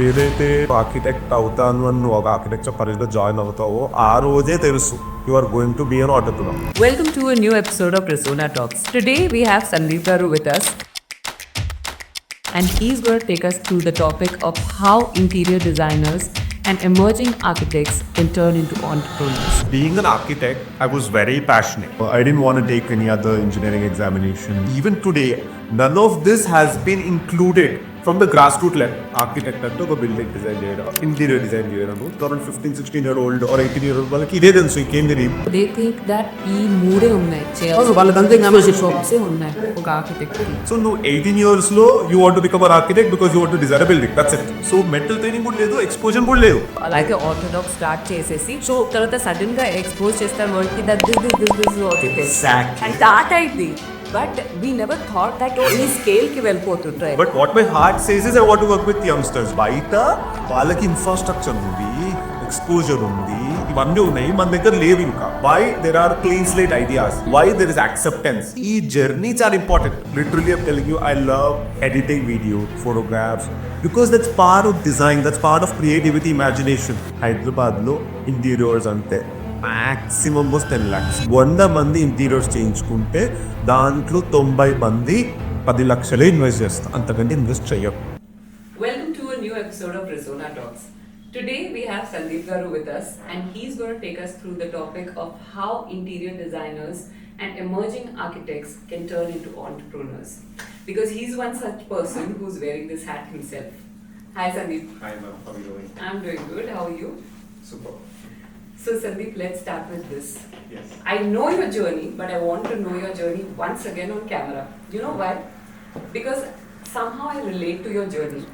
ఏదైతే ఆర్కిటెక్ట్ అవుతాను అని నువ్వు ఒక ఆర్కిటెక్చర్ కాలేజ్లో జాయిన్ అవుతావో ఆ రోజే తెలుసు you are going to be an entrepreneur. Welcome to a new episode of Risuona Talks. Today we have Sandeep with us, and he's going to take us through the topic of how interior designers and emerging architects can turn into entrepreneurs. Being an architect, I was very passionate. I didn't want to take any other engineering examination. Even today, none of this has been included from the grassroots level. Architect అంటే ఒక building design చేయడం, interior design చేయడం, 15-16-year-old or 18-year-old వాళ్ళకి ఇదే తెలుసు, ఇంకేం తెలియదు. They think that ఈ మూడే ఉన్నాయి వాళ్ళకంతా చేయాల్సిన షాప్సే ఉన్నాయి ఒక ఆర్కిటెక్ట్. సో నువ్వు 18 years లో you want to become an architect because you want to design a building, that's it. So mental training కూడా లేదు, ఎక్స్పోజర్ కూడా లేదు. అలాగే ఆర్థోడాక్స్ స్టార్ట్ చేసేసి సో తర్వాత సడన్ గా ఎక్స్పోజ్ చేస్తారు వరల్డ్ కి that this Exactly. And start అయింది. But we never thought that ఈ స్కేల్ కి వెళ్ళిపోతుంటాయి. But what my heart says is I want to work with youngsters. బయట వాళ్ళకి ఇన్ఫ్రాస్ట్రక్చర్ ఉంది, ఎక్స్పోజర్ ఉంది, ఇవన్నీ ఉన్నాయి, మన దగ్గర లేవు ఇంకా. Why there are clean slate ideas, why there is acceptance. ఈ జర్నీ చాలా important. Literally I'm telling you, I love editing video, photographs, because that's part of design, that's part of creativity, imagination. హైదరాబాద్లో interiors అంతే maximum 10 lakhs. 100 మంది interiors చేయించుకుంటే దాంట్లో 90 మంది 10 లక్షలే invest చేస్తారు, అంతకంటే ఇన్వెస్ట్ చెయ్యం. Welcome to a new episode of Risuona Talks. Today we have Sandeep with us, and he's going to take us through the topic of how interior designers and emerging architects can turn into entrepreneurs. Because he's one such person who's wearing this hat himself. Hi Sandeep. Hi ma'am, how are you doing? I'm doing good. How are you? Super. So Sandeep, let's start with this. Yes. I know your journey, but I want to know your journey once again on camera. You know why? Because somehow I relate to your journey.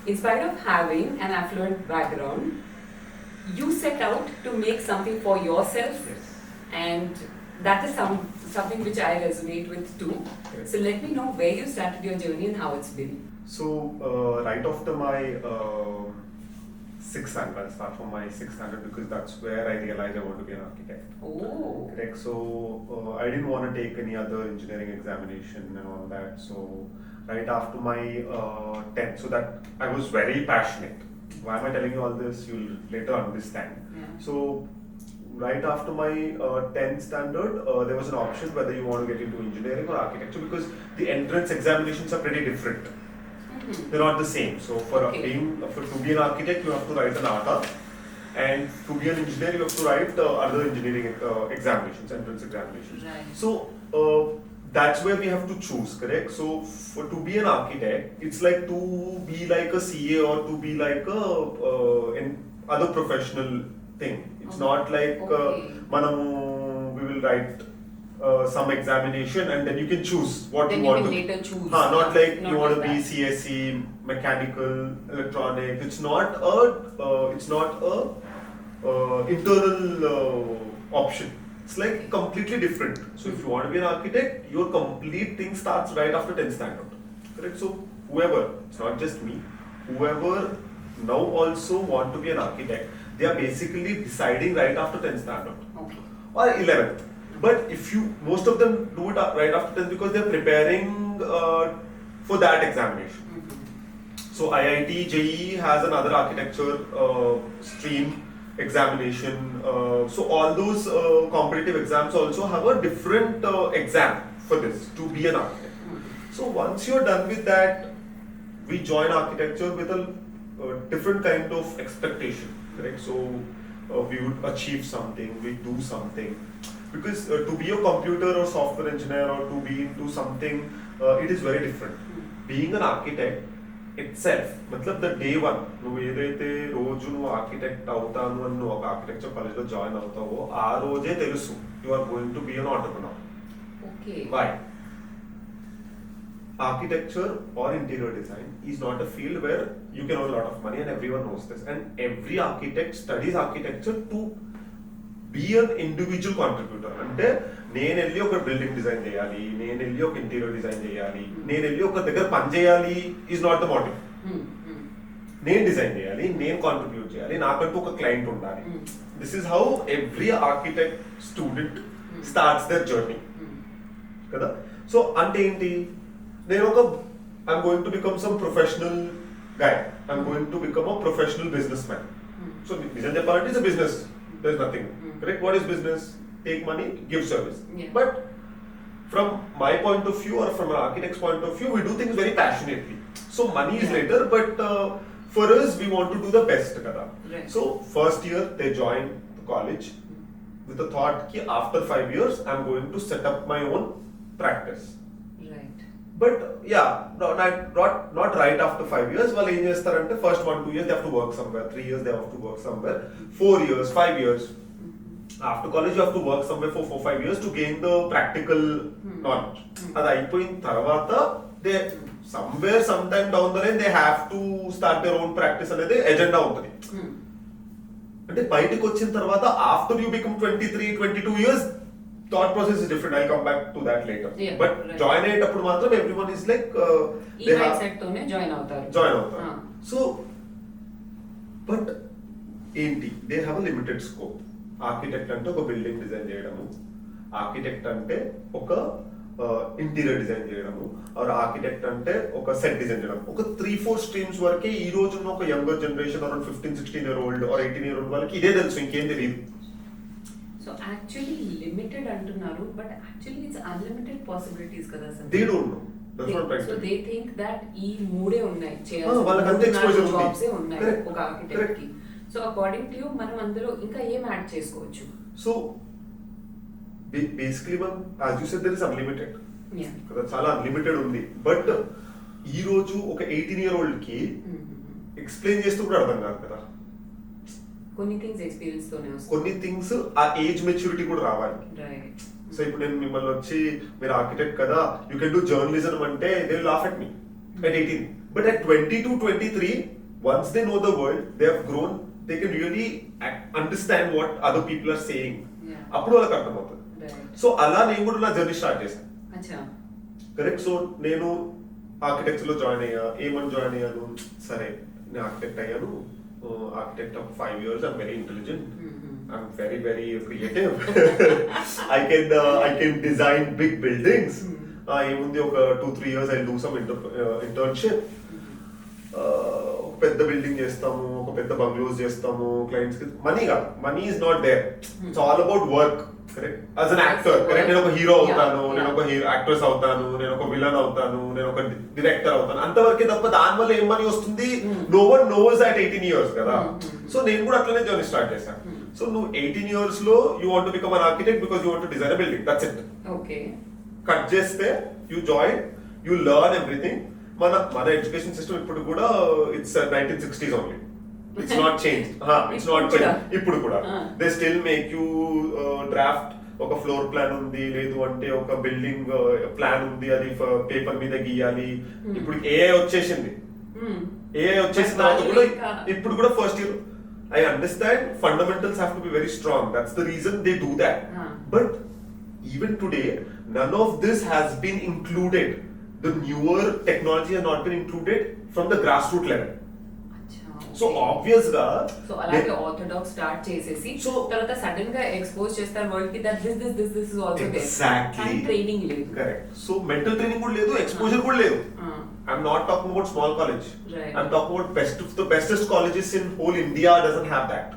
In spite of having an affluent background, you set out to make something for yourself. Yes. And that is something which I resonate with too. Yes. So let me know where you started your journey and how it's been. So right after my 6th standard, I'll start from my 6th standard because that's where I realized I want to be an architect. Oh. Correct. So I didn't want to take any other engineering examination and all that. So right after my 10th, so that I was very passionate. Why am I telling you all this? You'll later understand. Yeah. So right after my 10th standard, there was an option whether you want to get into engineering or architecture because the entrance examinations are pretty different. They're not the same. So for to be an architect, you have to write an ATA, and to be an engineer, you have to write other engineering examinations, entrance examinations. Right. So that's where we have to choose, correct? So to be an architect, it's like to be like a CA or to be like a an other professional thing. It's not like we will write some examination and then you can choose what then you want to. Then you can later choose. Not like not you want like to be that. CSE, mechanical, electronics. It's not a internal option. It's like completely different. So if you want to be an architect, your complete thing starts right after 10th standard. Correct? So whoever, it's not just me, whoever now also want to be an architect, they are basically deciding right after 10th standard. Okay. Or 11th. But if you, most of them do it right after 10th because they're preparing for that examination. So IIT JEE has another architecture stream examination. So all those competitive exams also have a different exam for this to be an architect. So once you're done with that, we join architecture with a different kind of expectation. Correct? So we would achieve something, we do something. Because to be a computer or software engineer or to be into something, it is very different. Being an architect itself, matlab the day one, నువ్వు ఏదైతే రోజు నువ్వు architect అవుతాను అని నువ్వు ఒక architecture కాలేజ్లో join అవుతావో ఆ రోజే తెలుసు you are going to be an entrepreneur. Okay. Why? Architecture or interior design is not a field where you can earn a lot of money and everyone knows this. And every architect studies architecture to be an individual contributor. అంటే నేను వెళ్ళి ఒక building design చేయాలి, నేను వెళ్ళి ఒక interior design చేయాలి, నేను వెళ్ళి ఒక దగ్గర పని చేయాలి ఈజ్ నాట్ ద మోటివ్. నేను డిజైన్ చేయాలి, నేను కాంట్రిబ్యూట్ చేయాలి, నాకంటూ ఒక క్లయింట్ ఉండాలి. This is how every architect student starts their journey కదా. సో అంటే ఏంటి, నేను ఒక I'm going to become some professional guy. I'm going to become a professional businessman. So Vision Japan is a business. There's nothing. Correct? What is business? Take money, give service. Yeah. But from my point of view or from an architect's point of view, we do things very passionately. So money is later, but for us, we want to do the best. Right. So first year, they join the college with the thought that after 5 years, I'm going to set up my own practice. Right. But yeah, not right after 5 years. Well, first 1-2 years they have to work somewhere. 3 years they have to work somewhere. 4 years, 5 years. After college you have to work somewhere for 4-5 years to gain the practical knowledge. That అయిపోయిన తర్వాత they somewhere sometime down the line they have to start their own practice అనేది agenda ఉంటుంది. అంటే బయటకు వచ్చిన తర్వాత after you become 23-22 years thought process is different. I'll come back to that later. Yeah, but right. join అయ్యేటప్పుడు మాత్రం everyone is like ఈ mind set తోనే జాయిన్ అవుతారు. So but ఏంటి they have a limited scope. Architect అంటే ఒక building design చేయడము, architect అంటే ఒక ఇంటీరియర్ డిజైన్ చేయడము, ఆర్ ఆర్కిటెక్ట్ అంటే ఒక సెట్ డిజైన్ చేయడం. ఒక 3-4 స్ట్రీమ్స్ వరకే ఈ రోజున ఒక younger generation around 15-16 year old or 18 year old వాళ్ళకి ఇదే తెలుసు, ఇంకేం తెలియదు. సో యాక్చువల్లీ లిమిటెడ్ అంటున్నారు, but actually it's unlimited possibilities కదా sir. They don't know. That's what I so they think that ఈ మూడే ఉన్నాయి, వాళ్ళకి అంతే ఎక్స్‌పోజర్ ఉంది, జాబ్స్ ఉన్నాయి ఒక ఆర్కిటెక్ట్ కి. సో అకార్డింగ్ టు యూ మనం అందులో ఇంకా ఏం యాడ్ చేసుకోవచ్చు? సో బేసికలీ మనం as you said there is unlimited కదా, చాలా అన్లిమిటెడ్ ఉంది. బట్ ఈ రోజు ఒక 18 year old కి ఎక్స్ప్లెయిన్ చేస్తూ కూడా అర్థం కాదు కదా. కొన్ని థింగ్స్ ఎక్స్పీరియన్స్ తోనే వస్తాయి, కొన్ని థింగ్స్ ఆ ఏజ్ మెచ్యూరిటీ కూడా రావాలి. రైట్. సో ఇప్పుడు నేను మిమ్మల్ని వచ్చి మీరు ఆర్కిటెక్ట్ కదా, యూ కెన్ డూ జర్నలిజం అంటే they will laugh at me at 18. But at 22-23 once they know the world, they have grown, they can really understand what other people are saying. అప్పుడు వాళ్ళకి అర్థమవుతుంది. సో అలా నేను కూడా నా journey start చేశాను. Correct. So నేను ఆర్కిటెక్చర్ లో జాయిన్ అయ్యా. ఏమని జాయిన్ అయ్యాను, సరే నేను ఆర్కిటెక్ట్ అయ్యాను. Architect of 5 years, I'm very intelligent, I'm very creative. I can design big buildings. ఏముంది ఒక 2-3 years I'll do some internship. పెద్ద బిల్డింగ్ చేస్తాము, ఒక పెద్ద బంగ్లోస్ చేస్తాము క్లయింట్స్ కి. Money is not there, it's all about work. Correct. As an actor, correct, నేను ఒక హీరో అవుతాను, నేను ఒక యాక్ట్రెస్ అవుతాను, నేను ఒక విలన్ అవుతాను, నేను ఒక డైరెక్టర్ అవుతాను, అంతవరకే తప్ప దాని వల్ల ఏం మనీ వస్తుంది no one knows at 18 years కదా. సో నేను కూడా అట్లనే జర్నీ స్టార్ట్ చేశాను. సో నువ్వు 18 years లో you want to become an architect because you want to design a building, that's it. Okay. Cut చేస్తే you join, you learn everything. మన education system ఇప్పుడు కూడా it's 1960s only, it's not change. It's not change ఇప్పుడు కూడా. They still make you draft. ఒక floor plan ఉంది, లేదు అంటే ఒక బిల్డింగ్ ప్లాన్ ఉంది, అది పేపర్ మీద గీయాలి. ఇప్పుడు ఏఐ వచ్చేసింది. ఏఐ వచ్చేసిన తర్వాత కూడా ఇప్పుడు కూడా first year I understand fundamentals have to be very strong. That's the reason they do that. But even today, none of this has been included. The newer technology has not been included from the grassroots level. So obvious ga. So అలాగే orthodox start చేసేసి తర్వాత sudden గా expose చేస్తారు world కి that this is also there. Exactly. And training లేదు. Correct. So mental training కూడా లేదు, exposure కూడా లేదు. I'm not talking about small college. Right. I'm talking about the bestest colleges in whole India doesn't have that.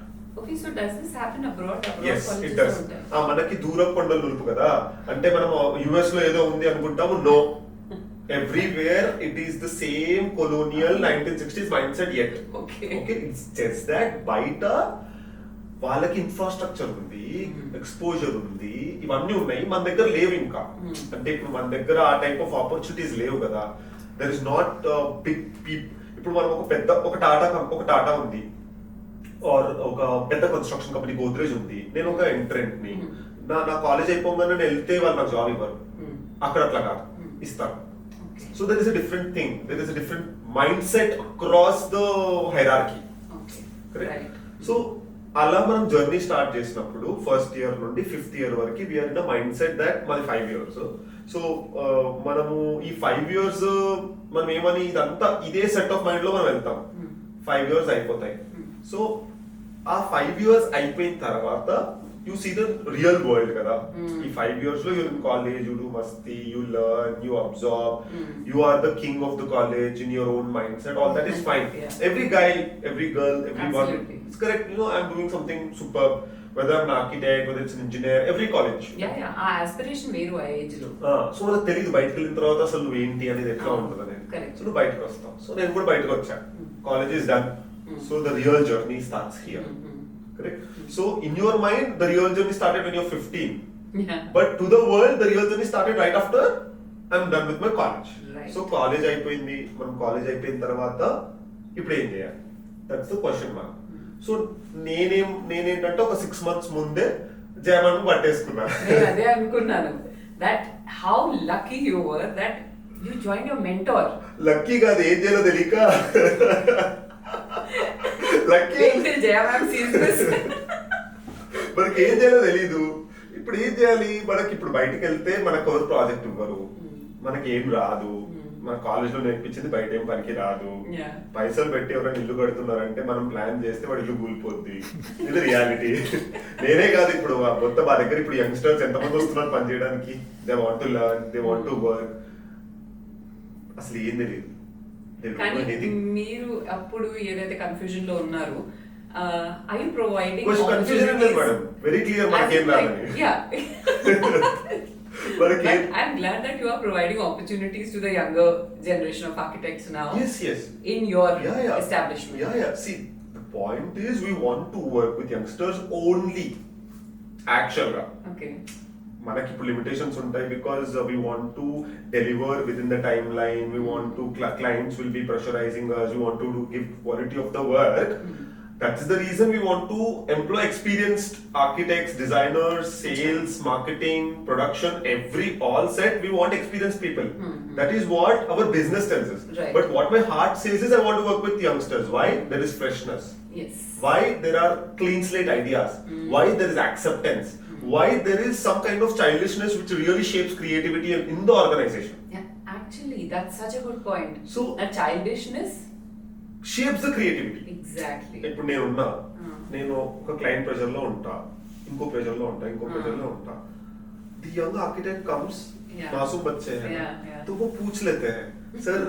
Okay, so does this happen abroad? Yes, it does. మనకి దూరం కొండలు నులుపు కదా, అంటే మనం US లో ఏదో ఉంది అనుకుంటాము. No. Everywhere it is the same colonial 1960s mindset yet. Okay, it's just that బయట వాళ్ళకి ఇన్ఫ్రాస్ట్రక్చర్ ఉంది, ఎక్స్పోజర్ ఉంది, ఇవన్నీ ఉన్నాయి. మన దగ్గర లేవు ఇంకా. అంటే ఇప్పుడు మన దగ్గర ఆ టైప్ ఆఫ్ ఆపర్చునిటీస్ లేవు కదా. దర్ ఇస్ నాట్ బిగ్ ఇప్పుడు మనం ఒక టాటా ఉంది, ఆర్ ఒక పెద్ద కన్స్ట్రక్షన్ కంపెనీ గోద్రేజ్ ఉంది. నేను ఒక ఎంట్రెంట్ ని, నా కాలేజ్ అయిపోగానే నేను వెళ్తే వాళ్ళు నాకు జాబ్ ఇవ్వరు. అక్కడ అట్లా కాదు, ఇస్తారు. So there is a different thing. There is a different mindset across the hierarchy. Correct? Right. So అలా మనం జర్నీ స్టార్ట్ చేసినప్పుడు ఫస్ట్ ఇయర్ నుండి 5th year వరకు we are in the mindset that మాది 5 years. సో మనము ఈ 5 years మనం ఏమని ఇదంతా ఇదే సెట్ ఆఫ్ మైండ్ లో మనం వెళ్తాం. 5 years అయిపోతాయి. సో ఆ 5 years అయిపోయిన తర్వాత you see the real world kada. In 5 years you're in college, you do masti, you learn, you absorb, you are the king of the college in your own mindset, all that is fine. Every guy, every girl, everyone, it's correct, I'm doing something superb, whether I'm an architect, whether it's an engineer, every college. ఆ aspiration వేరు ఆ age లో. So మనకు తెలియదు బయటకు వెళ్ళిన తర్వాత అసలు నువ్వు ఏంటి అనేది ఎట్లా ఉంటుంది అనేది. సో నువ్వు బయటకు వస్తావు. సో నేను కూడా బయటకు వచ్చాను. College is done. So the real journey starts here. Correct? So in your mind, the real journey started when you're 15. But to the world, the real journey started right after I'm done with my college. Right. So college అయిపోయింది. మనం college అయిపోయిన తర్వాత ఇప్పుడు ఏం చేయాలి? That's the question mark. So నేనేంటంటే ఒక 6 months ముందే జయమాన్ పట్టేసుకున్నా. నేను అదే అనుకున్నాను. That how lucky you were that you joined your mentor. Lucky కాదు, ఏం చేయాలో తెలియక. లక్కీ మనకి ఏం చేయాలో తెలీదు. ఇప్పుడు ఏం చేయాలి? మనకి ఇప్పుడు బయటకు వెళ్తే మనకు ఎవరు ప్రాజెక్ట్ ఇవ్వరు, మనకి ఏం రాదు, మన కాలేజ్ లో నేర్పించింది బయట ఏం పనికి రాదు. పైసలు పెట్టి ఎవరైనా ఇల్లు కడుతున్నారంటే మనం ప్లాన్ చేస్తే వాడు ఇల్లు కూలిపోద్ది. ఇది రియాలిటీ. నేనే కాదు, ఇప్పుడు మొత్తం మా దగ్గర ఇప్పుడు యంగ్స్టర్స్ ఎంతమంది వస్తున్నారు పని చేయడానికి. They want to learn, they want to work. అసలు ఏం తెలియదు. మీరు అప్పుడు ఏదైతే కన్ఫ్యూజన్ లో ఉన్నారు, are you providing కన్ఫ్యూజన్ లేదు మేడం, వెరీ క్లియర్ మనకేం రాదని. But I'm glad that you are providing opportunities to the younger generation of architects now. Yes. In your establishment. Yeah. See, the point is we want to work with youngsters only. Actually. Okay. మనకి ఇప్పుడు limitations ఉంటాయి because we want to deliver within the timeline. We want to clients will be pressurizing us. We want to give quality of the work. That's the reason we want to employ experienced architects, designers, sales, marketing, production, all set. We want experienced people. That is what our business tells us. Right. But what my heart says is I want to work with youngsters. Why? There is freshness. Yes. Why? There are clean slate ideas. Why? There is acceptance. Why? There is some kind of childishness which really shapes creativity in the organization. Yeah, actually, that's such a good point. So, that childishness shapes the creativity. Exactly. ఇప్పుడు నేను ఒక client pressure లో ఉంటా, ఇంకో pressure లో ఉంటా. The young architect comes, మాసూమ్ బచ్చే तो वो पूछ लेते हैं, सर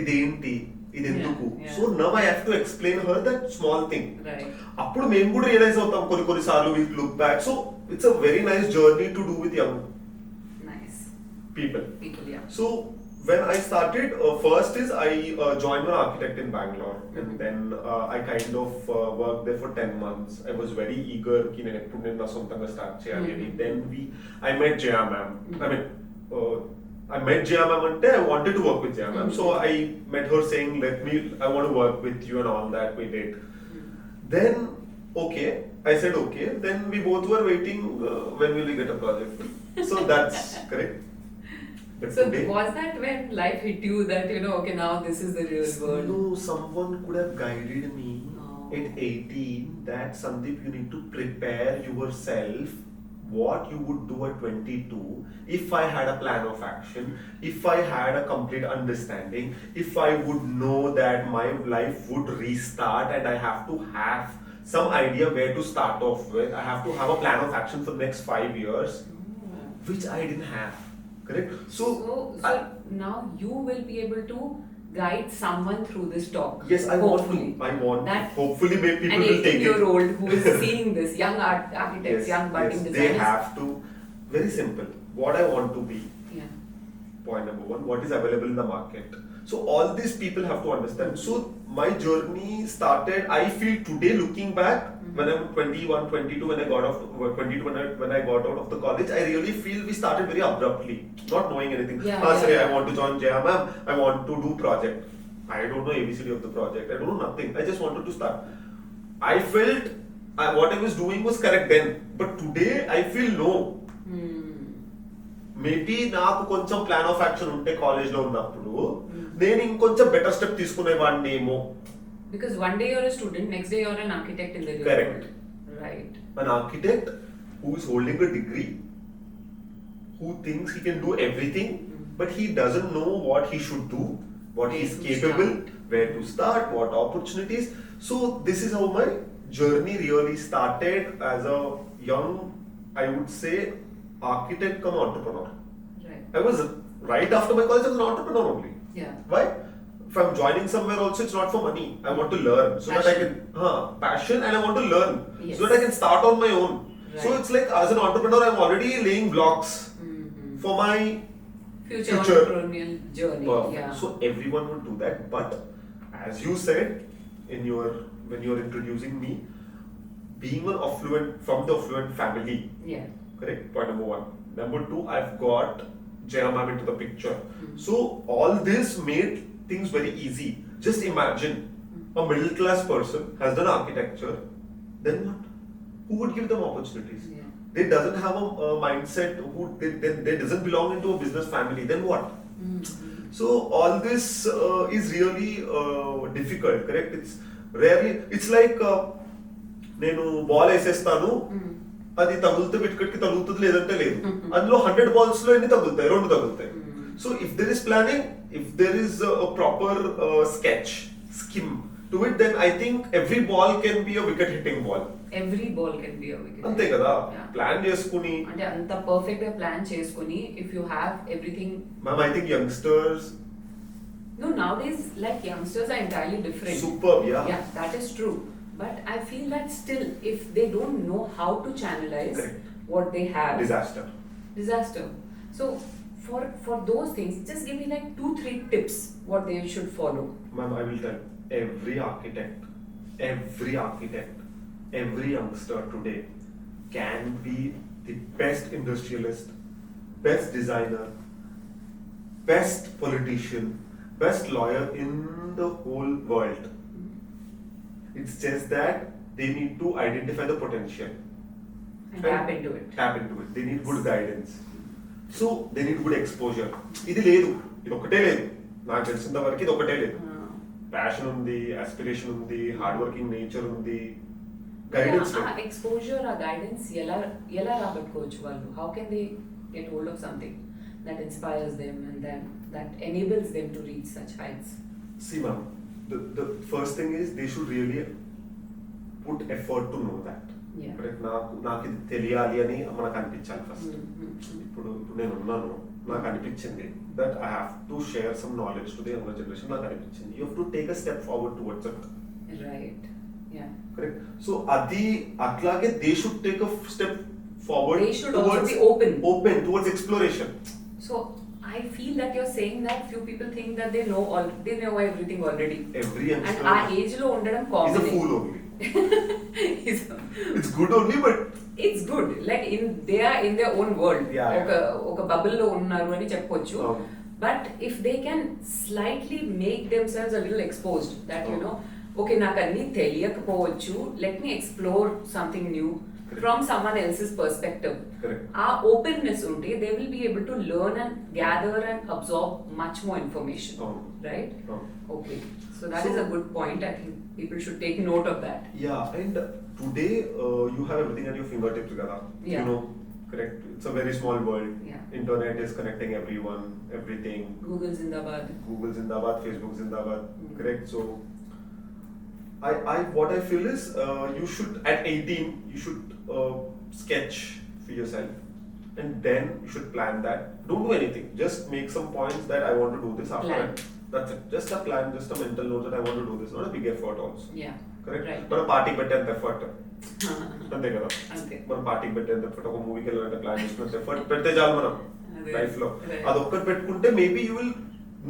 ఇదేంటి, ఇది ఎందుకు. So now I have to explain her that small thing. అప్పుడు మేము కూడా రియలైజ్ అవుతాం కొన్ని సార్లు. We look back. So it's a very nice journey to do with young people. So when I started, first is I joined an architect in Bangalore, and then I kind of worked there for 10 months. I was very eager ki nenu eppudu nenu na sontanga start cheyali ani. Then I met Jaya ma'am. I met Jaya ma'am ante I wanted to work with Jaya ma'am. So I met her saying I want to work with you and all that. We did. Then okay, I said okay. Then we both were waiting when will we get a project. So that's correct. But so today, was that when life hit you that okay, now this is the real world? No, someone could have guided me at 18 that Sandeep, you need to prepare yourself what you would do at 22 if I had a plan of action, if I had a complete understanding, if I would know that my life would restart and I have to have some idea where to start off with. I have to have a plan of action for the next 5 years, which I didn't have. Correct? So now you will be able to guide someone through this talk. Yes, I want that hopefully people will take it. An 18-year-old who is seeing this, young architects, young budding designers. They have to, very simple, what I want to be. Point number one, what is available in the market. So all these people have to understand. So my journey started, I feel today looking back, when I'm 21, 22, when I got out of the college, I really feel we started very abruptly, not knowing anything. I want to join Jaya ma'am, I want to do project. I don't know ABCD of the project, I don't know nothing. I just wanted to start. I felt what I was doing was correct then, but today I feel no. Maybe నాకు కొంచెం plan of action ఉంటే college లో ఉన్నప్పుడు నేను ఇంకొంచెం better step తీసుకునేవాడిని ఏమో. Because one day you're a student, next day you're an architect in the real Correct. world. Right. An architect who is holding a degree, who thinks he can do everything, but he doesn't know what he should do, what he is capable, where to start, what opportunities. So this is how my journey really started as a young, I would say, architect come entrepreneur. Right. I was right after my college, I was an entrepreneur only. Yeah. Why? If I'm joining somewhere also, it's not for money. I want to learn so that I can passion, and I want to learn Yes. so that I can start on my own. So Right. it's like as an entrepreneur, I'm already laying blocks for my Future future. entrepreneurial journey. Perfect. Yeah. So everyone would do that, but as you said in your when you were introducing me, being an affluent from the affluent family, Yeah. correct? Point number one. Number two, I've got Jaya ma'am into the picture. So all this made things very easy. Just imagine a middle class person has done architecture, then what? Who would give them opportunities? Yeah. They doesn't have a mindset. They doesn't belong into a business family. Then what? So all this is really difficult, correct? It's rarely. It's like నేను ball వేసేస్తాను అది తగులుతే వికెట్కి తగులుతుంది లేదంటే లేదు అందులో 100 balls లో ఎన్ని తగులుతాయి 2 తగులుతాయి so if there is planning if there is proper sketch scheme to it then I think every ball can be a wicket hitting ball every ball can be a wicket అంతే కదా plan చేసుకుని అంటే అంత perfect గా plan చేసుకుని if you have everything ma'am I think youngsters no nowadays like youngsters are entirely different Superb, yeah. that is true but I feel that still if they don't know how to channelize Correct. what they have disaster so for those things just give me like 2-3 tips what they should follow. Ma'am, I will tell every architect, every youngster today can be the best industrialist, best designer, best politician, best lawyer in the whole world. It's just that they need to identify the potential And tap into it. They need good guidance. So they need good exposure. ఇది లేదు ఇది ఒకటే లేదు నాకు తెలిసినంత వరకు ఇది ఒకటే లేదు ప్యాషన్ ఉంది ఆస్పిరేషన్ ఉంది హార్డ్ వర్కింగ్ నేచర్ ఉంది గైడెన్స్ ఎక్స్పోజర్ ఆ గైడెన్స్ ఎలా రాబట్టుకోవచ్చు వాళ్ళు how can they get hold of something that inspires them and then that enables them to reach such heights. See ma'am, the first thing is they should really put effort to know that. Yeah. నాకు ఇది తెలియాలి అని మనకు అనిపించాలి first ఇప్పుడు నేను ఉన్నాను నాకు అనిపించింది that I have to share some knowledge to the younger generation నాకు అనిపించింది you have to take a step forward towards it right yeah correct so అది అట్లాగే they should take a step forward they should also be open towards exploration. So I feel that you're saying that few people think that they know everything already. Every youngster and our age lo undadam common. is a fool only. It's good only, but it's good. Like they are in their own world. Yeah. Oka bubble lo unnaru ani cheppochu. Okay. But if they can slightly make themselves a little exposed, that you know, okay, నాకు అన్ని తెలియకపోవచ్చు, let me explore something new. Correct. From someone else's perspective. Correct. Our openness unte, they will be able to learn and gather and absorb much more information. Right? Okay. So that is a good point. I think people should take note of that. Yeah, and today you have everything at your fingertips, Gada. Yeah. You know, correct. It's a very small world. Yeah. Internet is connecting everyone, everything. Google Zindabad. Google Zindabad, Facebook Zindabad. Correct. So what I feel is you should at 18 you should sketch for yourself and then you should plan that. Don't do anything, just make some points that I want to do this after Plan. that. That's it, just a plan, just a mental note that I want to do this, not a big effort also. Yeah. Correct. Right. మన party పెట్టేంత effort అంతే కదా Okay. మన పార్టీకి పెట్టేంత effort ఒక మూవీకి వెళ్ళాలంటే plan చేసుకున్నంత effort పెడితే చాలు మనం అదే. లైఫ్ లో Right. అదొక్కటి పెట్టుకుంటే maybe you will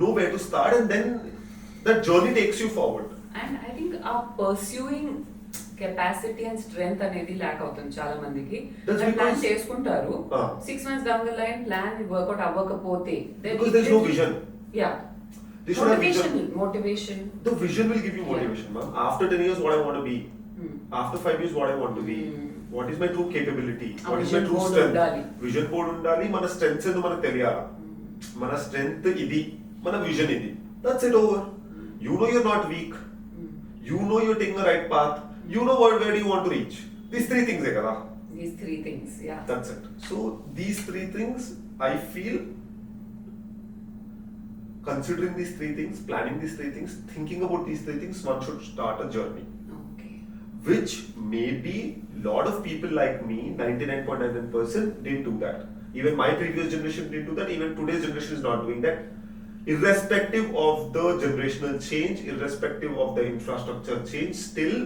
know where to start and then that journey takes you forward. And I think our pursuing capacity and strength అనేది ల్యాక్ అవుతుంది చాలా మందికి. That's ప్లాన్ because- చేసుకుంటారు 6 months down the line plan work out అవ్వకపోతే Because there's no vision. Yeah. They should have vision. Motivation. The vision will give you motivation, ma'am. After 10 years, what I want to be. After 5 years, what I want to be. What is my true capability? What is my true strength? Vision board undali. Mana strengths endu manaku teliyala. Mana strength idi. Mana vision idi. That's it over. You know you're not weak. You know you're taking the right path. You know where do you want to reach. These 3 things hai kada. These 3 things, yeah. That's it. So these 3 things, I feel, considering these 3 things, planning these 3 things, thinking about these 3 things, one should start a journey. Okay. which maybe lot of people like me, 99.99% didn't do that. Even my previous generation didn't do that. Even today's generation is not doing that. Irrespective of the generational change, irrespective of the infrastructure change, still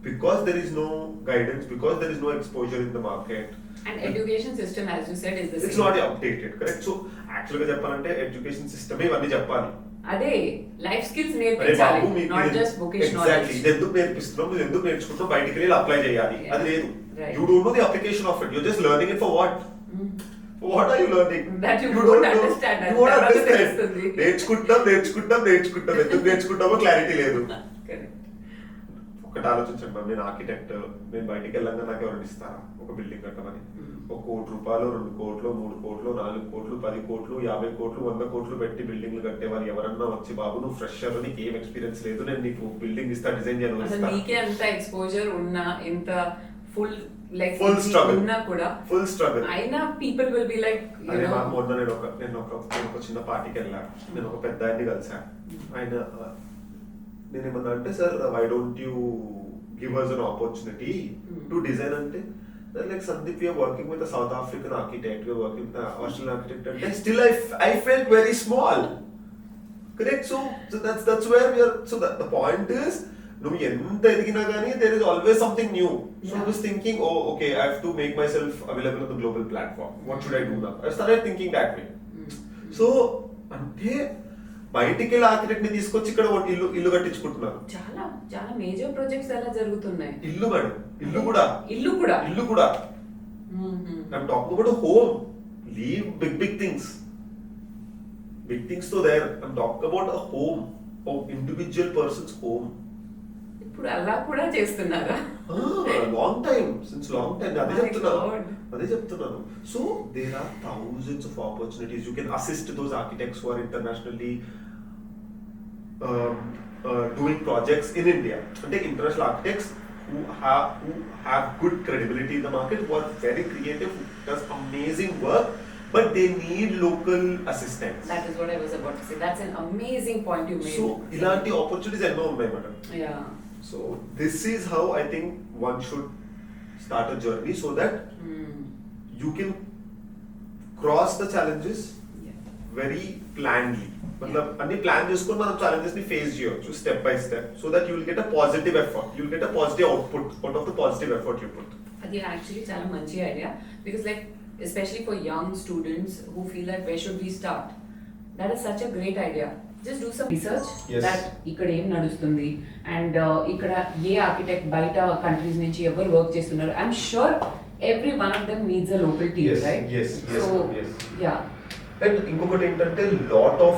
because there is no guidance, because there is no exposure in the market. And education system, as you said, is the same. It's not updated, correct? So actually గా చెప్పాలంటే education సిస్టమే ఇవన్నీ చెప్పాలి. అదే life skills నేర్పించాలి, not just bookish knowledge. ఇది ఎందుకు నేర్పిస్తున్నావు, ఇది ఎందుకు నేర్చుకుంటున్నావు, బయటికి వెళ్ళి అప్లై చేయాలి, అది లేదు. You don't know the application of it. You're just learning it for what? What are you learning? That you don't understand. You won't understand. నేర్చుకుంటాం ఎందుకు నేర్చుకుంటామో క్లారిటీ లేదు. ఒకటి ఆలోచించండి మ్యామ్, నేను ఆర్కిటెక్ట్, నేను బయటికి వెళ్ళంగా నాకు ఎవరైనా ఇస్తారా ఒక బిల్డింగ్ కట్టమని? 1 కోటి రూపాయలు, 2 కోట్లు, 3 కోట్లు, 4 కోట్లు, 10 కోట్లు, 50 కోట్లు, 100 కోట్లు పెట్టి బిల్డింగ్లు కట్టేవారు ఎవరన్నా వచ్చి, బాబు నువ్వు ఫ్రెషర్, నీకు ఏం ఎక్స్పీరియన్స్ లేదు, నేను నీకు బిల్డింగ్ ఇస్తా, డిజైన్ చేయను, నీకే అంత ఎక్స్పోజర్ ఉన్నా, ఇంత ఫుల్ స్ట్రగుల్ ఉన్నా కూడా, ఫుల్ స్ట్రగుల్ అయినా పీపుల్ విల్ బి లైక్, అదే మ్యామ్, మొన్న నేను ఒక చిన్న పార్టీకి వెళ్ళాను, నేను ఒక పెద్ద ఆయన్ని కలిసాను. ఆయన నేనేమన్నా అంటే, sir why don't you give us an opportunity to design అంటే, like Sandeep, we are working with a South African architect, we are working with an Australian architect, and still I felt very small, correct? So that's where we are. So the point is, నువ్వు ఎంత ఎదిగినా కానీ there is always something new. So I was thinking, oh okay, I have to make myself available on the global platform, what should I do now? I started thinking that way. So అంటే బయటికి వెళ్ళి architect ని తీసుకొచ్చి ఇక్కడ ఇల్లు కట్టించుకుంటున్నారు. చాలా చాలా major projects అలా జరుగుతున్నాయి. ఇల్లు మేడం, ఇల్లు కూడా I'm talking about a home. Leave big things to there. I'm talking about a home, of individual person's home. ఇప్పుడు అలా కూడా చేస్తున్నారా? Since long time అదే చెప్తున్నాను. So there are thousands of opportunities. You can assist those architects who are internationally doing projects in India. అంటే international architects who have good credibility in the market, who are very creative, who does amazing work, but they need local assistance. That is what I was about to say. That's an amazing point you made. So ilanti opportunities enno unnai madam. Yeah. So this is how I think one should start a journey, so that you can cross the challenges very plannedly. मतलब अन्नी plan చేసుకొని మనం challenges ని face చేయొచ్చు step by step, so that you will get a positive effort, you will get a positive output out of the positive effort you put. అది actually చాలా మంచి idea, because like especially for young students who feel that where should we start, that is such a great idea. Just do some research. Yes. That ఇక్కడ ఏం నడుస్తుంది, and ఇక్కడ ఏ architect బయట countries నుంచి ఎవరు వర్క్ చేస్తున్నారు. I'm sure every one of them needs a local team, yes, right? Yes. Yeah. And ఇంకొకటి ఏంటంటే, lot of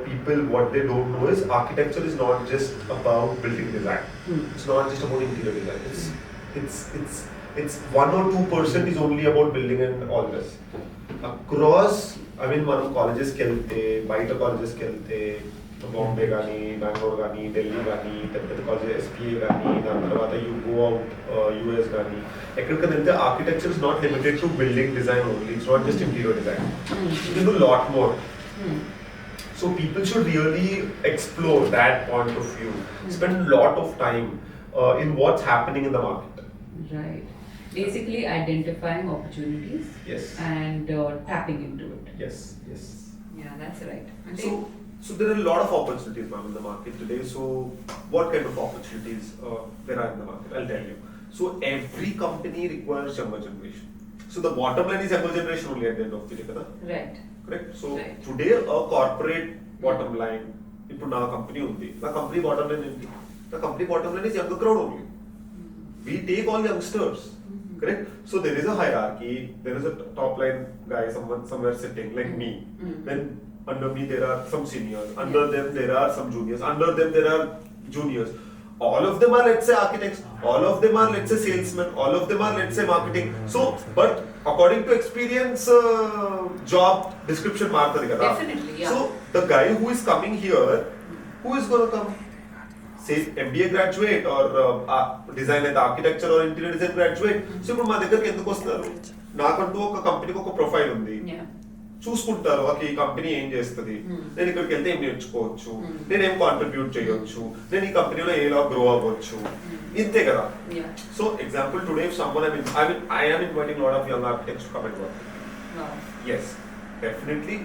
people, what they don't know is architecture is not just about building design. It's not just about interior design. It's 1 or 2% is only about building and all this. Across, I mean, మనం కాలేజెస్కి వెళ్తే, బయట కాలేజెస్కి వెళ్తే, బాంబే కానీ, బెంగళూరు కానీ, ఢిల్లీ కానీ, పెద్ద college SPA కానీ, దాని తర్వాత యూ గో అవుట్ యూఎస్ కానీ, ఎక్కడికైనా వెళ్తే architecture is not limited to building design only. It's not just interior design, you can do lot more. So people should really explore that point of view, spend a lot of time in what's happening in the market. Right. Basically identifying opportunities. Yes. And tapping into it. Yes. Yeah, that's right. So there are a lot of opportunities, ma'am, in the market today. So what kind of opportunities there are in the market? I'll tell you. So every company requires younger generation. So the bottom line is younger generation only at the end of the day, kada? Right. Correct. So right. Today a corporate bottom line. ఇప్పుడు నా company ఉంది, నా company bottom line ఏంటి? నా company bottom line is young crowd only. We take all youngsters. Correct? So there is a hierarchy, there is a top line guy, someone somewhere sitting like me. Then under me there are some seniors, under them there are some juniors, under them there are juniors. All of them are, let's say, architects, all of them are, let's say, salesmen, all of them are, let's say, marketing. So but according to experience, job description martadi kada. Definitely, yeah. So the guy who is coming here, who is going to come? Say MBA graduate or design and architecture or interior design graduate. So ఇప్పుడు మా దగ్గరికి ఎందుకు వస్తున్నారు? నాకంటూ ఒక కంపెనీకి ఒక profile ఉంది. చూసుకుంటారు ఓకే ఈ కంపెనీ ఏం చేస్తుంది, నేను ఇక్కడికి వెళ్తే ఏం నేర్చుకోవచ్చు, నేనేం కాంట్రిబ్యూట్ చేయొచ్చు, నేను ఈ కంపెనీలో ఎలా గ్రో అవ్వచ్చు, ఇంతే కదా. So example today if someone I am inviting a lot of young architects to come and work. Yes, definitely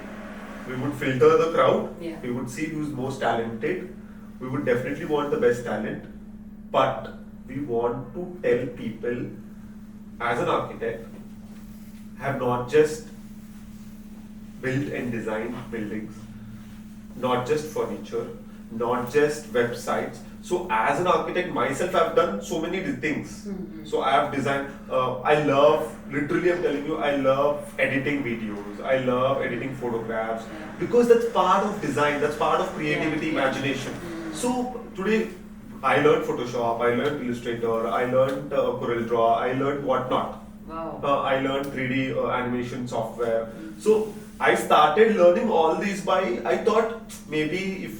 we would filter the crowd, we would see who's most talented, we would definitely want the best talent, but we want to tell people as an architect have not just built and designed buildings, not just furniture, not just websites. So as an architect myself, I've done so many things. So I have designed, I love, literally I'm telling you, I love editing videos, I love editing photographs, because that's part of design, that's part of creativity, imagination. So today I learned Photoshop, I learned Illustrator, I learned CorelDRAW, I learned whatnot. I learned 3D animation software. So I started learning all these by, I thought maybe if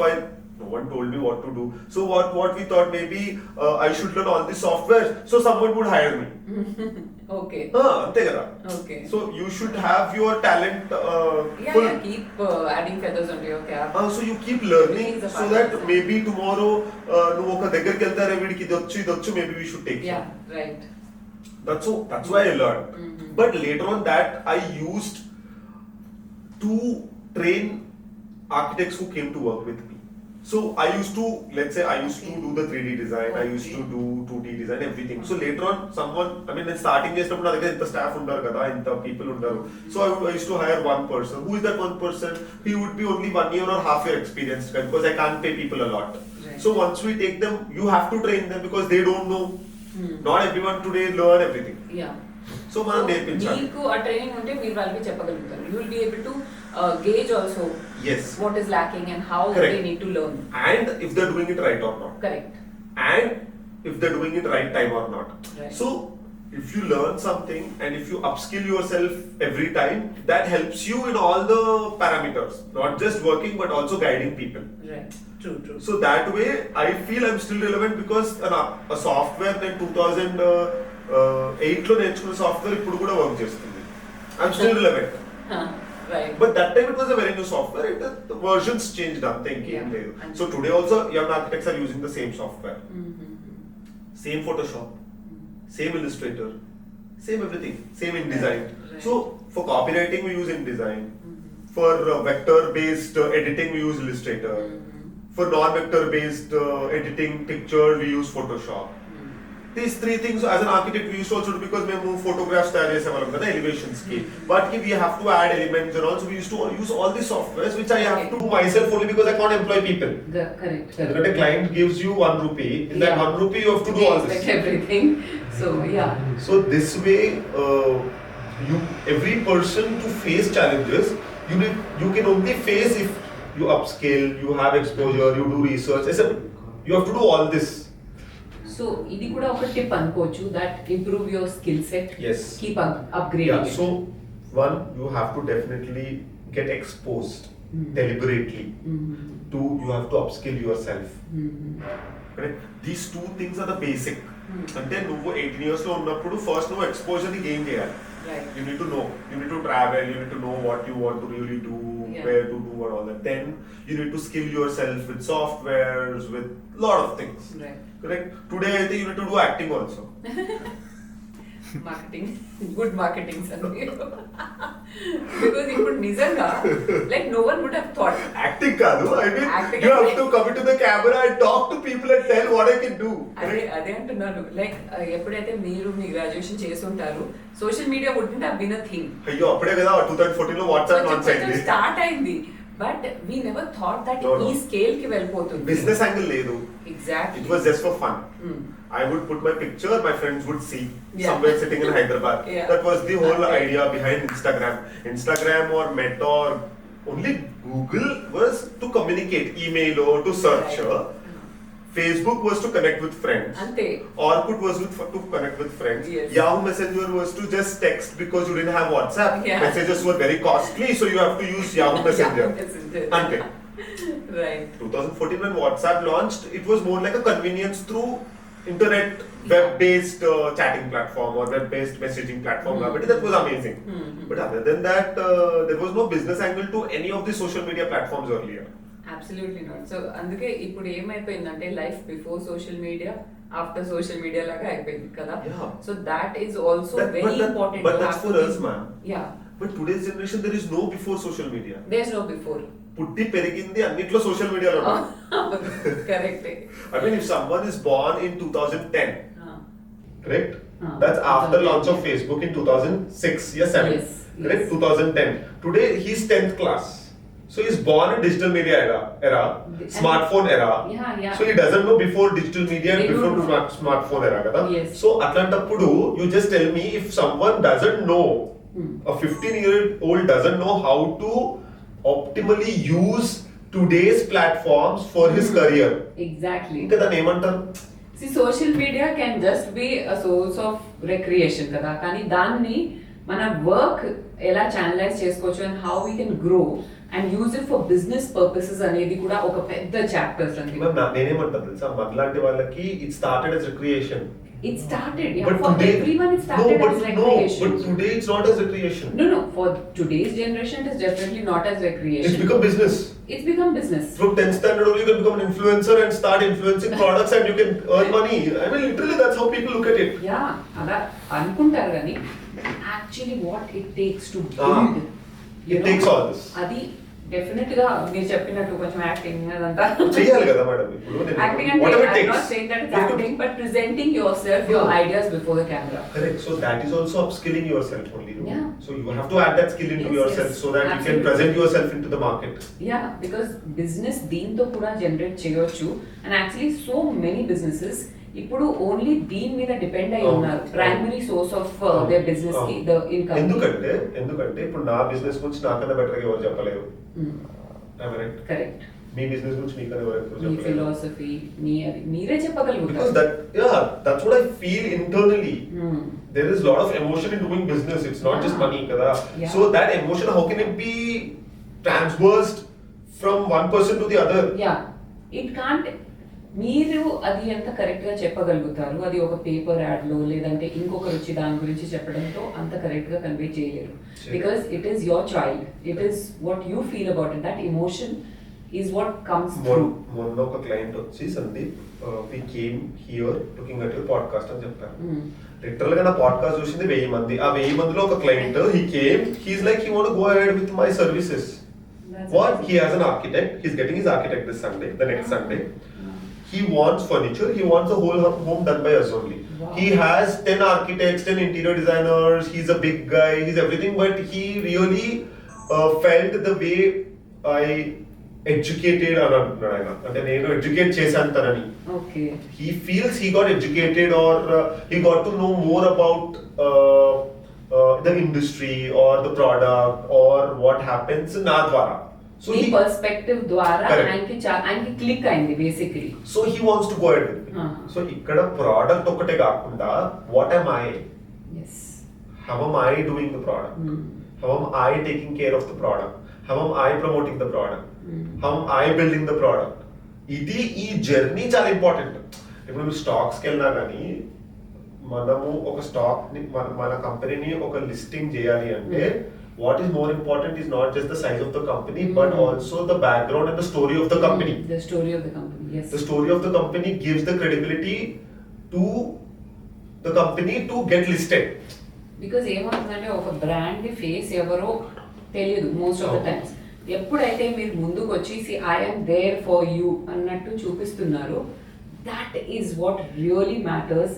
no one told me what to do. So what we thought, maybe I should learn all these software so someone would hire me. Okay. Ante kada. Okay. So you should have your talent full. Keep adding feathers onto your cap. So you keep learning so that maybe tomorrow నువ్వు ఒక దగ్గరికి వెళ్తారే వీడికి ఇది వచ్చు maybe we should take him. Right. That's why I learned. But later on that I used to train architects who came to work with me. So I used to, let's say I used to do the 3D design, I used to do 2D design, everything. So later on someone, I mean starting చేసినప్పుడు నా దగ్గర ఇంత staff ఉండరు కదా, ఇంత people ఉండరు. So I used to hire one person. Who is that one person? He would be only 1 year or half year experienced, because I can't pay people a lot. Right. So once we take them, you have to train them because they don't know. Not everyone today learn everything. Yeah. So మనం నేర్పించాలి. మీకు ఆ training ఉంటే మీరు వాళ్ళకి చెప్పగలుగుతారు. You will be able to gauge also what is lacking and how they need to learn. And if they're doing it right or not. Correct. And if they're doing it right time or not. Right. So if you learn something and if you upskill yourself every time, that helps you in all the parameters, not just working but also guiding people. Right. True. So that way I feel I'm still relevant, because a software in 2008 లో నేర్చుకున్న software ఇప్పుడు కూడా work చేస్తుంది. I'm still relevant. Right. But that time it was a very new software. The versions changed. So today also young architects are using the same software. Same Photoshop, same Illustrator, same everything, same InDesign. Right. So for copywriting we use InDesign. For vector-based editing we use Illustrator. For non-vector based editing picture we use Photoshop. These three things as an architect we used to also do, because we move photographs to elevations ki. But we have to add elements and also we used to use all these softwares which I have to do myself only because I can't employ people. Correct. When a client gives you 1 rupee, in that 1 rupee you have to do all this. Everything. So So this way every person to face challenges, you can only face if you upscale, you have exposure, you do research. You have to do all this. So ఇది కూడా ఒక tip అనుకోవచ్చు, that improve your skill set. Yes. Keep upgrading. So one, you have to definitely get exposed deliberately. Two, you have to upskill yourself. Correct? These two things are the basic. అంటే నువ్వు 18 years లో ఉన్నప్పుడు first నువ్వు exposure ని gain చేయాలి. Right. You need to know, you need to travel, you need to know what you want to really do, where to do and all that. Then you need to skill yourself with softwares, with lot of things. Right. Correct? Today I think you need to do acting also. Marketing, good marketing, Sandeep. Because ఇప్పుడు నిజంగా like no one would have thought. Acting కాదు, I mean you have to come into the camera and talk to people and tell what I can do. అదే అంటున్నాను, like ఎప్పుడైతే మీరు మీ graduation చేస్తుంటారు, social media wouldn't have been a thing. అయ్యో అప్పుడే కదా 2014 లో వాట్సాప్ లాంచ్ అయింది, స్టార్ట్ అయింది. But we never thought that ఈ స్కేల్ కి వెళ్ళిపోతుంది. బిజినెస్ యాంగిల్ లేదు. Exactly. It was just for fun. I would put my picture, my friends would see somewhere sitting in Hyderabad. That was the whole idea behind Instagram. Instagram or Meta or only Google was to communicate, email or to search. Facebook was to connect with friends. Ante. Orkut was to connect with friends. Yes. Yahoo Messenger was to just text because you didn't have WhatsApp. Messages were very costly, so you have to use Yahoo Messenger. Right. 2014 when WhatsApp launched, it was more like a convenience through internet web-based chatting platform or web-based messaging platform. But that was amazing. But other than that, there was no business angle to any of the social media platforms earlier. Absolutely not. So అందుకే ఇప్పుడు ఏమైపోయిందంటే life before social media after social media లాగా అయిపోయింది కదా. So that is also very important. But that's for us, man. Yeah. But today's generation there is no before social media. There is no before. పుట్టి పెరిగింది అన్నిట్లో social మీడియాలో. Correct. I mean, if someone is born in 2010, correct? That's after launch of Facebook in 2006, yes, 7. Yes, correct? yes. 2010. Today he's 10th class. So he's born in digital media era, smartphone era. Yeah. So he doesn't know before digital media and They before don't know. smartphone era, kada? Yes. So atlantapudu, you just tell me if someone doesn't know, a 15-year-old doesn't know how to optimally use today's platforms for his career. Exactly. ఇంకా దాన్ని ఏమంటారు? See, social media can just be a source of recreation కదా, కానీ దాన్ని మన work ఎలా channelise చేసుకోవచ్చు and how we can grow and use it for business purposes అనేది కూడా ఒక పెద్ద చాప్టర్స్ అండి. నేనేమంటాను తెలుసా, మనలాంటి వాళ్ళకి it started as recreation. It started, yeah. But For today, everyone, it started as recreation. But today it's not as recreation. No. For today's generation, it is definitely not as recreation. It's become business. It's become business. From 10th standard only, you can become an influencer and start influencing products and you can earn money. I mean, literally, that's how people look at it. Yeah, అలా అనుకుంటారు కానీ actually what it takes to build. It takes all this. అది definite గా మీరు చెప్పినట్టు కొంచెం acting అదంతా చేయాలి కదా మేడం. ఇప్పుడు యాక్టింగ్ అంటే I'm not saying that it's acting, but presenting yourself, your ideas before the camera. Correct. So that is also upskilling yourself only. No? Yeah. So you have to add that skill into yourself so that Absolutely. you can present yourself into the market. Yeah, because business దీంతో కూడా generate చేయొచ్చు and actually so many businesses ఇప్పుడు only దీని మీద depend అయి ఉన్నారు. Primary source of their business కి the income. ఎందుకంటే ఇప్పుడు నా బిజినెస్ గురించి నాకన్నా బెటర్ గా ఎవరు చెప్పలేరు. కరెక్ట్. మీ బిజినెస్ గురించి మీకన్నా ఎవరు చెప్పలేరు. మీ ఫిలాసఫీ మీరే చెప్పగలుగుతారు. Because that's what I feel internally. There is a lot of emotion in doing business. It's not just money, kada. Yeah. So that emotion, how can it be transversed from one person to the other? Yeah, it can't. మీరు అది ఎంత correct గా చెప్పగలుగుతారు, అది ఒక paper ad లో లేదంటే ఇంకొకరు వచ్చి దాని గురించి చెప్పడంతో అంత కరెక్ట్ గా కన్వే చేయలేరు. Because it is your child, it is what you feel about it, that emotion is what comes through. మొన్న ఒక క్లయింట్ వచ్చి, Sandeep we came here looking at your podcast అని చెప్పారు. లిటరల్ గా నా పాడ్కాస్ట్ చూసింది 1000 మంది. ఆ 1000 మందిలో ఒక client he came, he's like he want go ahead with my services. What? He has an architect. He's getting his architect this Sunday, the next Sunday. He wants furniture. He wants the whole home done by us only. Wow. He has 10 architects, 10 interior designers. He's a big guy. He's everything. But he really felt the way I educated అంటే నేను educate చేశాను తనని. Okay. He feels he got educated or he got to know more about the industry or the product or what happens na dwara. So he perspective ద్వారా ఆయనకి click అయింది basically. So he wants to go ahead with it. So ఇక్కడ product ఒకటే కాకుండా what am I? Yes. How am I doing the product? How am I taking care of the product? How am I promoting the product? How am I building the product? ఇది ఈ journey చాలా important. ఇప్పుడు మీరు స్టాక్స్కి వెళ్ళినా కానీ మనము ఒక stock ని మన కంపెనీని ఒక లిస్టింగ్ చేయాలి అంటే what is more important is not just the size of the company but also the background and the story of the company. The story of the company, yes. The story of the company gives the credibility to the company to get listed. Because ఏమవుతుందంటే ఒక brand face ఎవరో తెలియదు most of the times. ఎప్పుడైతే మీరు ముందుకు వచ్చేసి I'm there for you అన్నట్టు చూపిస్తున్నారు, that is what really matters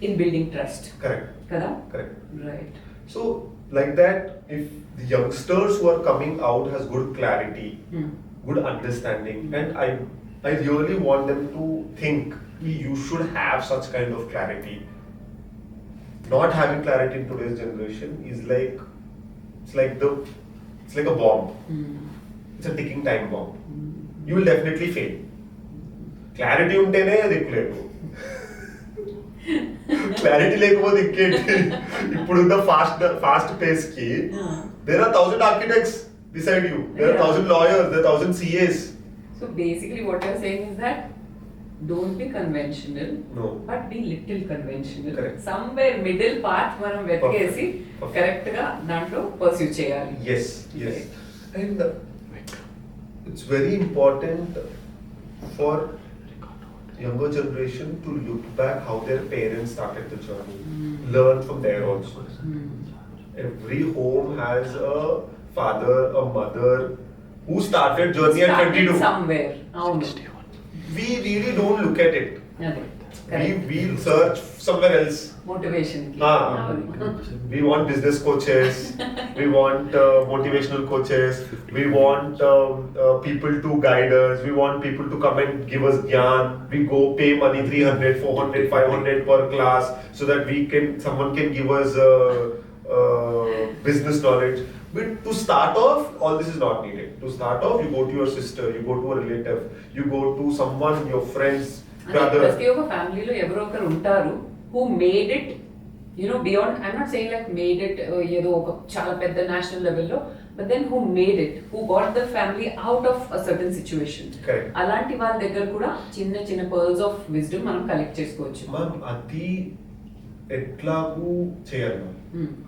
in building trust. Correct. Kada? Correct. Right. So like that, if the youngsters who are coming out has good clarity, good understanding, and I really want them to think you should have such kind of clarity. Not having clarity in today's generation is like it's like a bomb. It's a ticking time bomb. You will definitely fail. Clarity untene దిక్కులేదు. Clarity లేకపోతే ఇంకేంటి? ఇప్పుడున్న fast pace కి there are 1000 architects beside you, there are 1000 lawyers, there are 1000 CAs. So basically what you're saying is that don't be conventional, No. but be little conventional. Correct. Somewhere middle path మనం వెతికేసి Perfect. Correct గా దాంట్లో pursue చేయాలి. Yes. And it's very important for younger generation to look back how their parents started the journey. Learn from there also. Every home has a father, a mother who started journey at 22. Somewhere. అవును. We really don't look at it. అదే We search somewhere else. Motivation We want business coaches, we want motivational coaches, we want people to guide us, we want people to come and give us gyan. We go pay money 300, 400, 500 per class so that someone can give us business knowledge. But to start off, all this is not needed. To start off, you go to your sister, you go to a relative, you go to someone, your friends, brother. ప్రతి ఒక్క ఫ్యామిలీలో ఎవరో ఒకరు ఉంటారు who made it, beyond, I'm not saying like made it ఏదో ఒక చాలా పెద్ద నేషనల్ లెవెల్లో, but then who made it, who got the family out of a certain situation. Correct. అలాంటి వాళ్ళ దగ్గర కూడా చిన్న చిన్న pearls of wisdom మనం కలెక్ట్ చేసుకోవచ్చు. అది ఎట్లాగూ చేయాలి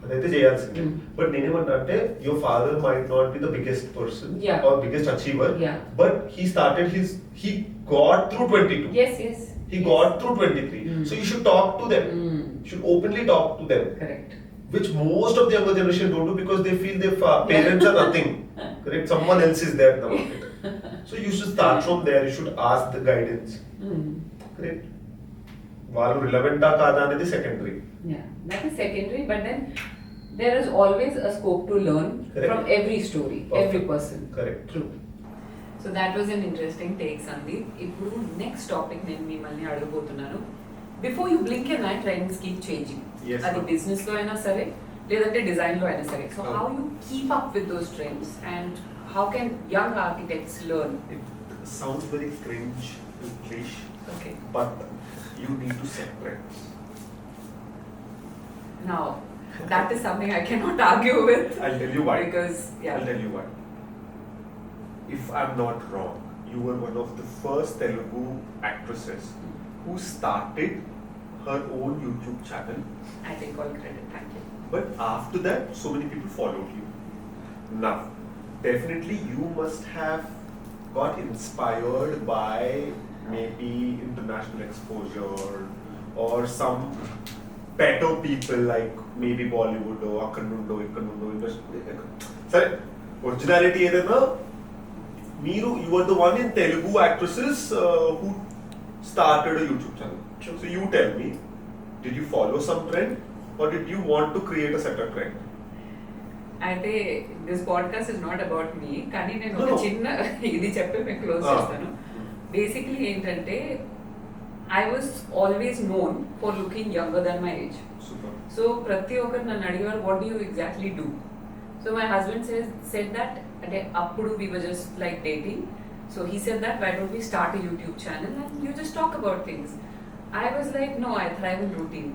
అదైతే చేయాల్సిందే. బట్ నేనేమన్నా అంటే your father might not be the biggest person are biggest achiever, but he got through 22. Yes. He got through 23. So you should talk to them. You should openly talk to them. Correct. Which most of the younger generation don't do because they feel their parents are nothing. Correct? Someone else is there in the market. So you should start from there. You should ask the guidance. Correct? వాళ్ళు రిలవెంటా కాదా అనేది secondary. That is secondary, but then there is always a scope to learn from every story. Perfect. Every person. Correct. True. So that was an interesting take, Sandeep. ఇప్పుడు next topic నేను మిమ్మల్ని అడగబోతున్నాను. Before you blink an eye, trends keep changing. అది business లో అయినా సరే లేదంటే design లో అయినా సరే. So how you keep up with those trends and how can young architects learn? It sounds very cringe and cliché. Okay. But you need to set trends. Now, that is something I cannot argue with. I'll tell you why. Because, I'll tell you why. If I'm not wrong, you were one of the first Telugu actresses who started her own YouTube channel. I take all credit, thank you. But after that, so many people followed you. Now, definitely you must have got inspired by maybe international exposure or some better people like maybe Bollywood or Akkannundo industry. Sorry, originality ఏదైనా you were the one in Telugu actresses who started a YouTube channel. True. So you tell me, did you follow some trend or did you want to create a set of trend? అయితే this podcast is not about me, కానీ నేను ఒక చిన్న ఇది చెప్పి మీకు close చేస్తాను. Basically ఏంటంటే I was always known for looking younger than my age. So ప్రతి ఒక్కరు నన్ను అడిగారు what do you exactly do. So my husband said that, అంటే అప్పుడు we were just like dating. So he said that why don't we start a YouTube channel and you just talk about things. I was like no, I thrive in routine.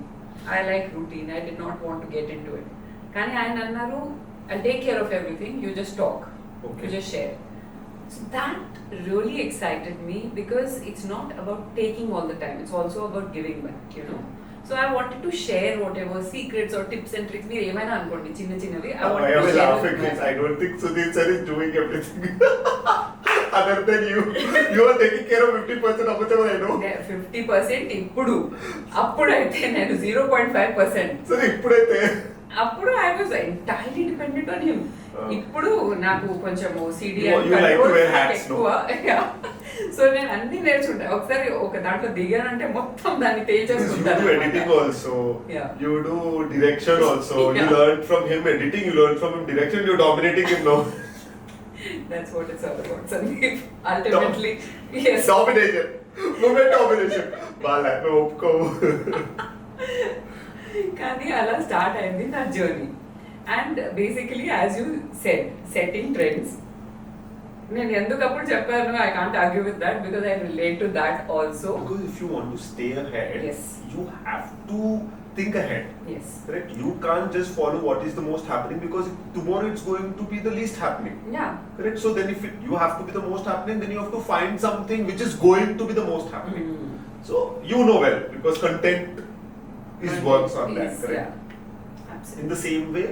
I like routine. I did not want to get into it. Kani ఆయన అన్నారు, I'll take care of everything. You just talk. Okay. You just share. So that really excited me because it's not about taking all the time. It's also about giving back, you know. So I wanted to share whatever secrets or tips and tricks. మీరు ఏమైనా అనుకోండి చిన్న చిన్నవి. I wanted to share with you. I don't think Sandeep sir is doing everything. Other than you are taking care of 50% of whatever I know. 50% ఇప్పుడు, అప్పుడైతే నేను 0.5%. సరే ఇప్పుడైతే అప్పుడు I was entirely dependent on him. ఇప్పుడు నాకు కొంచెం CD ఎక్కువ. సో నేను అన్ని నేర్చుకుంటా. ఒకసారి ఒక దాంట్లో దిగానంటే మొత్తం దాన్ని తేల్చేసుకుంటాను. You do editing also. You do direction also. You learn from him editing. You learn from him direction. You're dominating him now. That's what it's all about, Sandeep. Ultimately, yes. Domination. Women domination. Bala, no ఒప్పుకోవు. కానీ అలా start అయింది నా journey. And basically as you said, setting trends. నేను ఎందుకప్పుడు చెప్పాను, I can't argue with that because I relate to that also. Because if you want to stay ahead, yes, you have to think ahead. Yes. Correct? You can't just follow what is the most happening because tomorrow it's going to be the least happening. Yeah. Correct? So then if you have to be the most happening, then you have to find something which is going to be the most happening. So you know well because content is works on that, correct? Yeah, absolutely. In the same way,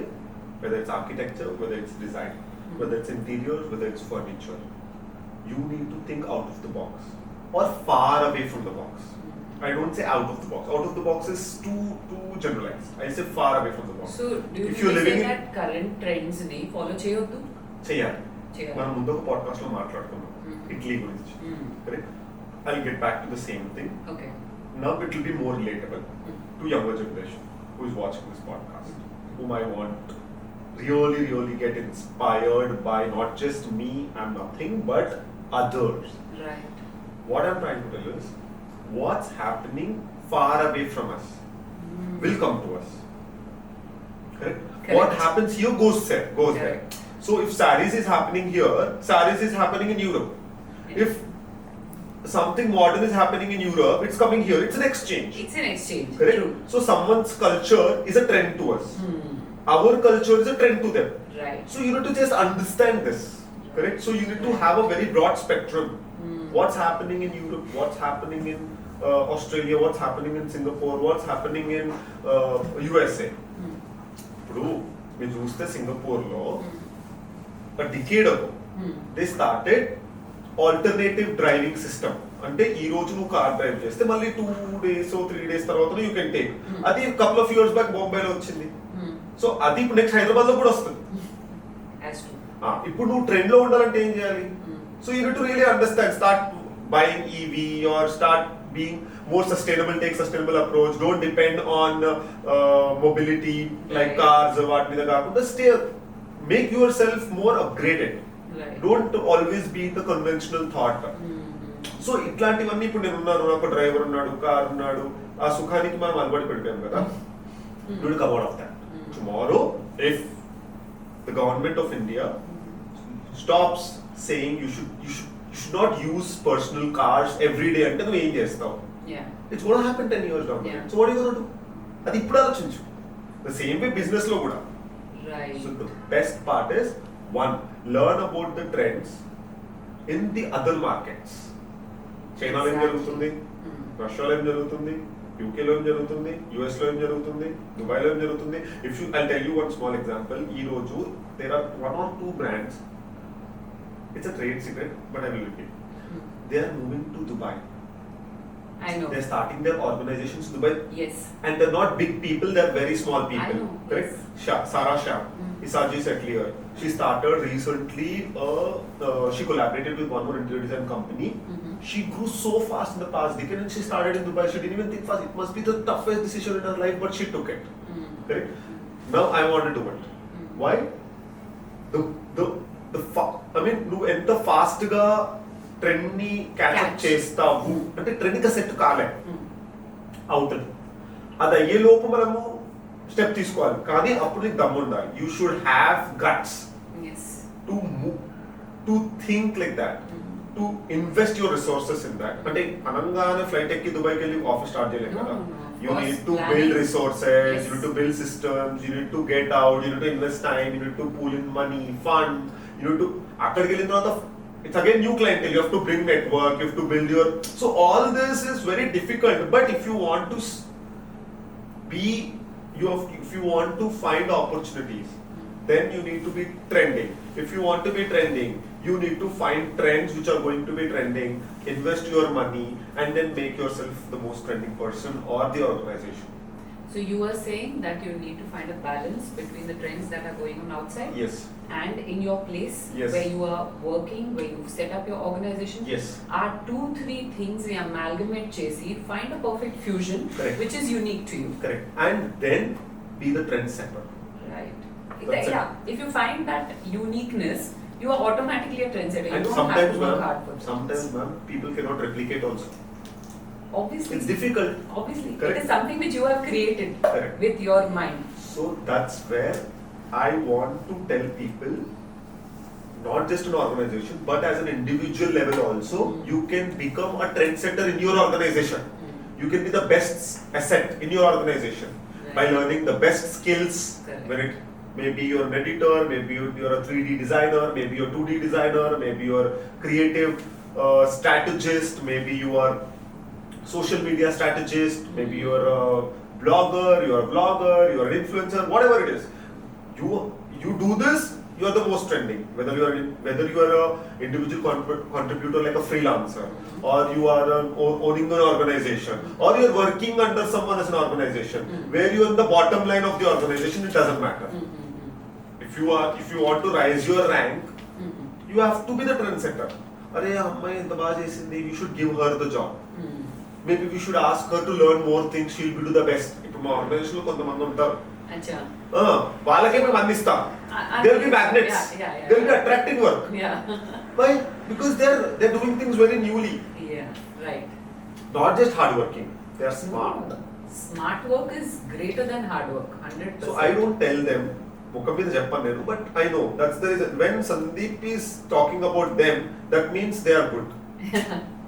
whether it's architecture, whether it's design, whether it's interiors, whether it's furniture, you need to think out of the box or far away from the box. I don't say out of the box. Out of the box is too generalized. I say far away from the box. So do you if you're say living that current trends ni follow చేయొద్దు? చేయాలి. చేయాలి. మనం ముందు ఒక podcast లో మాట్లాడుకున్నాం Italy గురించి, correct? I'll get back to the same thing. Okay. Now it will be more relatable to younger generation who is watching this podcast, whom I want really get inspired by not just me, I'm nothing, but others. Right. What I'm trying to tell is, what's happening far away from us will come to us. Correct? What happens here goes there. Correct. So if sarees is happening here, sarees is happening in Europe. Yeah. If something modern is happening in Europe, it's coming here. It's an exchange. It's an exchange. Correct? True. So someone's culture is a trend to us. Our culture is a trend to them. Right. So you need to just understand this. Correct? So you need to have a very broad spectrum. What's happening in Europe? What's happening in Australia? What's happening in Singapore? What's happening in USA? ఇప్పుడు మీరు చూస్తే సింగపూర్లో a decade ago they started alternative driving system. అంటే ఈ రోజు నువ్వు car drive చేస్తే మళ్ళీ 2 days 3 days తర్వాత యూ కెన్ టేక్. అది కపుల్ ఆఫ్ ఇయర్స్ బ్యాక్ బొంబాయిలో వచ్చింది. సో అది ఇప్పుడు నెక్స్ట్ హైదరాబాద్ లో కూడా వస్తుంది. ఇప్పుడు నువ్వు ట్రెండ్ లో ఉండాలంటే ఏం చేయాలి? So you need to really understand, start buying EV or start being more sustainable, take sustainable approach, don't depend on mobility like cars or what mida kaakunda stay, make yourself more upgraded. Right. Don't always be the conventional thought. So ఇట్లాంటివన్నీ ఇప్పుడు నేను ఉన్నాను, నాకు driver ఉన్నాడు, car ఉన్నాడు, ఆ సుఖానికి మనం అలవాటు పడిపోయాం కదా. Don't come out of that. Tomorrow if the government of India stops saying you should not use personal cars every day అంటే నువ్వు ఏం చేస్తావు? It's going to happen 10 years down the line. So what are you going to do? అది ఇప్పుడు ఆలోచించు. The same way business లో కూడా. Right. So the best part is, one, learn about the trends in the other markets. చైనాలో ఏం జరుగుతుంది, రష్యాలో ఏం జరుగుతుంది, యూకేలో ఏం జరుగుతుంది, యుఎస్ లో ఏం జరుగుతుంది, దుబాయ్లో ఏం జరుగుతుంది. If you I'll tell you one small example. ఈ రోజు there are 1 or 2 brands. It's a trade secret, but I will repeat. They are moving to Dubai. I know. They're starting their organizations in Dubai. Yes. And they're not big people, they're very small people. I know. Correct? Yes. Sarah Shah, Isaji Setlier. She started recently, she collaborated with one more interior design company. She grew so fast in the past decade and she started in Dubai. She didn't even think fast. It must be the toughest decision in her life, but she took it. Correct? Now I want to do it. Why? I mean, నువ్వు ఎంత fast గా trend ని catch up చేస్తావు అంటే trend గా set కాలే అవుతుంది. అది అయ్యే లోపు మనము స్టెప్ తీసుకోవాలి, కానీ అప్పుడు నీకు దమ్ము ఉండాలి. You should have guts to move, to think like that, to invest your resources in that. అంటే అనగానే ఫ్లైట్ ఎక్కి దుబాయ్కి వెళ్ళి ఆఫీస్ స్టార్ట్ చేయలేము కదా. You need to build resources, you need to build systems, you need to get out, you need to invest time, you need to pool in money, fund, you need to అక్కడికి వెళ్ళిన తర్వాత it's again new clientele, you have to bring network, you have to build your, so all this is very difficult. But if you want to if you want to find opportunities, then you need to be trending. If you want to be trending, you need to find trends which are going to be trending, invest your money, and then make yourself the most trending person or the organization. So you are saying that you need to find a balance between the trends that are going on outside, yes, and in your place, yes, where you are working, where you've set up your organization, yes, are 2-3 things we amalgamate chesi, find a perfect fusion. Correct. Which is unique to you. Correct. And then be the trendsetter. Right. If you find that uniqueness, you are automatically a trendsetter. And you don't have to work hard for it. Sometimes people cannot replicate also. Obviously. It's difficult. Obviously. Correct. It is something which you have created. Correct. With your mind. So that's where I want to tell people, not just an organization, but as an individual level also, you can become a trendsetter in your organization. You can be the best asset in your organization by learning the best skills. When maybe you're an editor, maybe you're a 3D designer, maybe you're a 2D designer, maybe you're creative strategist, maybe you are social media strategist, maybe you're a blogger, you're a vlogger, you're an influencer, whatever it is. You do this, you are the most trending. Whether you are a individual contributor like a freelancer, or you are owning an organization, or you are working under someone as an organization, where you are in the bottom line of the organization, it doesn't matter. If you want to rise your rank, you have to be the trendsetter. We should give her the job. Maybe we should ask her to learn more things. She'll be do the best. Acha. They'll be magnets. They'll be attracting work. Why? Because they're doing things very newly. Yeah, right. Not just hardworking. They are smart. Smart work is greater than hard work. 100%. So I don't tell them. But I know that's the reason. When Sandeep is talking about them, that means they are good.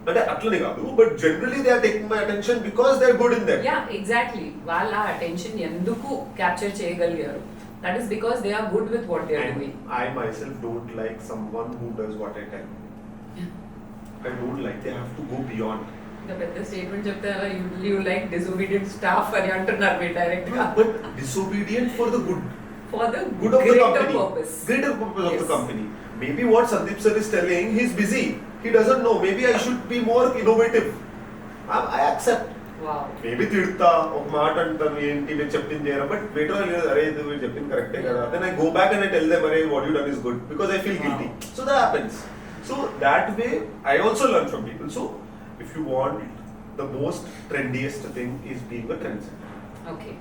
But generally they are taking my attention because they are good in them. Yeah, exactly. Wala attention enduku capture cheyagaligaru. That is because they are good with what they are doing. I myself don't like someone who does what I tell. I don't like. They have to go beyond. The statement చెప్తారా you like disobedient staff అని అంటున్నారు మీరు direct గా. But disobedient for the good. For the good of the company. Purpose. Greater purpose of the company. Maybe what Sandeep sir is telling, he's busy. He doesn't know. Maybe I should be more innovative. I accept. Wow. Maybe తిడతా ఒక మాట అంటాను ఏంటి మీరు చెప్పింది చేయరా but later అరే ఇది మీరు చెప్పింది కరెక్టే కదా then I go back and I tell them అరే what you done is good because I feel guilty. So that happens. So that way I also learn from people. So if you want the most trendiest thing is being a trendsetter. Okay.